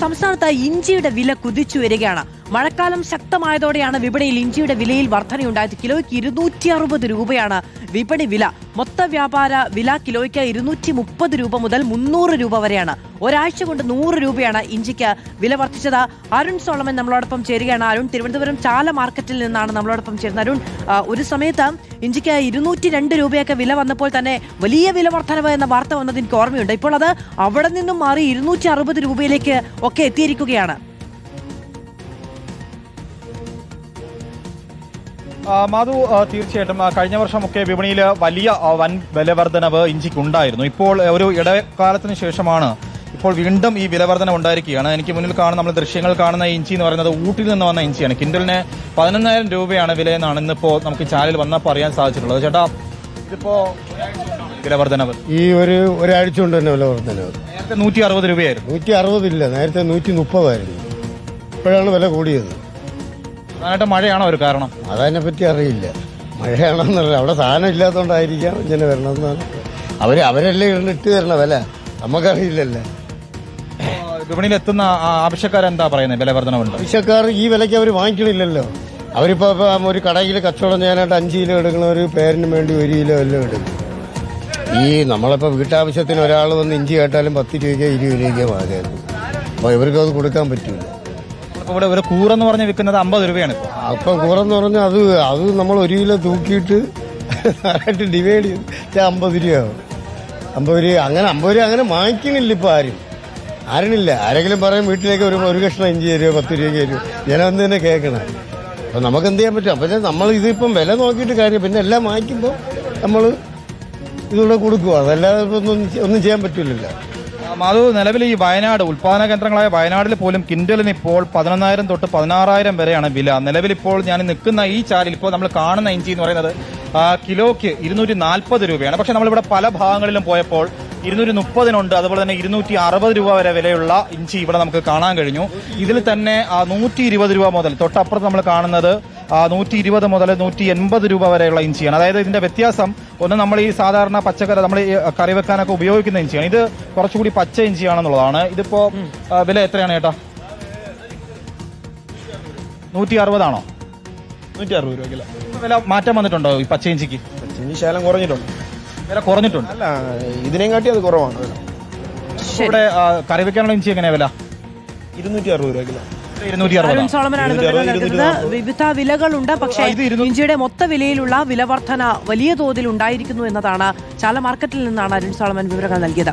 സംസ്ഥാനത്ത് ഇഞ്ചിയുടെ വില കുതിച്ചു വരികയാണ്. മഴക്കാലം ശക്തമായതോടെയാണ് വിപണിയിൽ ഇഞ്ചിയുടെ വിലയിൽ വർധനയുണ്ടായത്. കിലോയ്ക്ക് 260 രൂപയാണ് വിപണി വില. മൊത്ത വ്യാപാര വില കിലോയ്ക്ക് 230 രൂപ മുതൽ 300 രൂപ വരെയാണ്. ഒരാഴ്ച കൊണ്ട് 100 രൂപയാണ് ഇഞ്ചിക്ക് വില വർദ്ധിച്ചത്. അരുൺ സോളമൻ നമ്മളോടൊപ്പം ചേരുകയാണ്. അരുൺ, തിരുവനന്തപുരം ചാല മാർക്കറ്റിൽ നിന്നാണ് നമ്മളോടൊപ്പം ചേരുന്നത്. അരുൺ, ഒരു സമയത്ത് ഇഞ്ചിക്ക് 202 രൂപയൊക്കെ വില വന്നപ്പോൾ തന്നെ വലിയ വില വർധനവ് എന്ന വാർത്ത വന്നത് എനിക്ക് ഓർമ്മയുണ്ട്. ഇപ്പോൾ അത് അവിടെ നിന്നും മാറി 260 രൂപയിലേക്ക് ഒക്കെ എത്തിയിരിക്കുകയാണ്. മാധു, തീർച്ചയായിട്ടും കഴിഞ്ഞ വർഷമൊക്കെ വിപണിയിൽ വലിയ വൻ വിലവർദ്ധനവ് ഇഞ്ചിക്കുണ്ടായിരുന്നു. ഇപ്പോൾ ഒരു ഇടക്കാലത്തിന് ശേഷമാണ് ഇപ്പോൾ വീണ്ടും ഈ വിലവർദ്ധന ഉണ്ടായിരിക്കുകയാണ്. എനിക്ക് മുന്നിൽ കാണുന്ന നമ്മൾ ദൃശ്യങ്ങൾ കാണുന്ന ഇഞ്ചി എന്ന് പറയുന്നത് ഊട്ടിയിൽ നിന്ന് വന്ന ഇഞ്ചിയാണ്. കിൻഡലിന് 11,000 രൂപയാണ് വിലയെന്നാണ് ഇന്നിപ്പോ നമുക്ക് ചാനലിൽ വന്നപ്പോൾ അറിയാൻ സാധിച്ചിട്ടുള്ളത്. ചേട്ടാ, ഇതിപ്പോ വിലവർദ്ധനവ് ഈ ഒരാഴ്ച കൊണ്ട് തന്നെ വിലവർദ്ധനവ്. നേരത്തെ 160 രൂപയായിരുന്നു. 160 ഇല്ല, നേരത്തെ 130 ഇപ്പോഴാണ് വില കൂടിയത്. അതായിട്ട് മഴയാണോ ഒരു കാരണം? അതതിനെ പറ്റി അറിയില്ല. മഴയാണെന്നല്ല, അവിടെ സാധനം ഇല്ലാത്തതുകൊണ്ടായിരിക്കാം ഇങ്ങനെ വരണമെന്നാണ്. അവരല്ലേ ഇട്ട് തരണ വില, നമുക്കറിയില്ലല്ലേ. വിപണിയിൽ എത്തുന്ന ആവശ്യക്കാരെന്താ പറയുന്നത്? വിലവർദ്ധനവുണ്ട്. ആവശ്യക്കാർ ഈ വിലയ്ക്ക് അവർ വാങ്ങിക്കണില്ലല്ലോ. അവരിപ്പോ ഒരു കടയിൽ കച്ചവടം ചെയ്യാനായിട്ട് 5 കിലോ എടുക്കണ ഒരു പേരിന് വേണ്ടി 1 കിലോ എല്ലാം എടുക്കും. ഈ നമ്മളിപ്പോ വീട്ടാവശ്യത്തിന് ഒരാൾ വന്ന് ഇഞ്ചി കേട്ടാലും 10 രൂപയ്ക്കോ 20 രൂപയ്ക്കോ വാങ്ങായിരുന്നു. അപ്പൊ ഇവർക്ക് അത് കൊടുക്കാൻ പറ്റില്ല. ഇവിടെ ഒരു കൂറെന്ന് പറഞ്ഞ് വിൽക്കുന്നത് 50 രൂപയാണ്. അപ്പം കൂറെന്ന് പറഞ്ഞാൽ അത് നമ്മൾ 1 കിലോ തൂക്കിയിട്ട് ഡിവൈഡ് ചെയ്ത് 50 രൂപയാവും. 50 രൂപ അങ്ങനെ 50 രൂപ അങ്ങനെ വാങ്ങിക്കണില്ല ഇപ്പൊ ആരണില്ല. ആരെങ്കിലും പറയും വീട്ടിലേക്ക് ഒരു കഷ്ണം ഇഞ്ചി തരുമോ 10 രൂപയ്ക്ക് തരുമോ, ജനം തന്നെ കേൾക്കണം. അപ്പൊ നമുക്ക് എന്ത് ചെയ്യാൻ പറ്റും? അപ്പൊ നമ്മൾ ഇതിപ്പം വില നോക്കിയിട്ട് കാര്യം, പിന്നെ എല്ലാം വാങ്ങിക്കുമ്പോൾ നമ്മൾ ഇതുകൂടെ കൊടുക്കുക, അതല്ലാതെ ഒന്നും ചെയ്യാൻ പറ്റില്ലല്ലോ. മാധു, നിലവിൽ ഈ വയനാട് ഉൽപാദന കേന്ദ്രങ്ങളായ വയനാട്ടിൽ പോലും കിൻഡലിന് ഇപ്പോൾ 11,000 തൊട്ട് 16,000 വരെയാണ് വില. നിലവിലിപ്പോൾ ഞാൻ നിൽക്കുന്ന ഈ ചാലിൽ ഇപ്പോൾ നമ്മൾ കാണുന്ന ഇഞ്ചി എന്ന് പറയുന്നത് കിലോയ്ക്ക് 240 രൂപയാണ്. പക്ഷെ നമ്മളിവിടെ പല ഭാഗങ്ങളിലും പോയപ്പോൾ 230 അതുപോലെ തന്നെ 260 രൂപ വരെ വിലയുള്ള ഇഞ്ചി ഇവിടെ നമുക്ക് കാണാൻ കഴിഞ്ഞു. ഇതിൽ തന്നെ 120 രൂപ മുതൽ തൊട്ടപ്പുറത്ത് നമ്മൾ കാണുന്നത് 120 മുതൽ 180 രൂപ വരെയുള്ള ഇഞ്ചിയാണ്. അതായത് ഇതിന്റെ വ്യത്യാസം ഒന്ന്, നമ്മൾ ഈ സാധാരണ പച്ചക്കറി നമ്മൾ ഈ കറി വെക്കാനൊക്കെ ഉപയോഗിക്കുന്ന ഇഞ്ചിയാണ്. ഇത് കുറച്ചുകൂടി പച്ച ഇഞ്ചിയാണെന്നുള്ളതാണ്. ഇതിപ്പോ വില എത്രയാണ് ചേട്ടാ? 160 ആണോ? 160 രൂപ കിലോ. വില മാറ്റം വന്നിട്ടുണ്ടോ ഈ പച്ച ഇഞ്ചിക്ക്? ഇഞ്ചി ശാലം കുറഞ്ഞിട്ടുണ്ട്. വില കുറഞ്ഞിട്ടുണ്ട്. അല്ല, ഇതിനെയും കാട്ടി അത് കുറവാണ് വില. ഇവിടെ കറി വെക്കാനുള്ള ഇഞ്ചി എങ്ങനെയാ വില? 260 രൂപ കിലോ. അരുൺ സോളമനാണ് വിവിധ വിലകളുണ്ട്. പക്ഷേ ഇഞ്ചിയുടെ മൊത്ത വിലയിലുള്ള വിലവർധന വലിയ തോതിൽ ഉണ്ടായിരിക്കുന്നു എന്നതാണ് ചാല മാർക്കറ്റിൽ നിന്നാണ് അരുൺ സോളമൻ വിവരങ്ങൾ നൽകിയത്.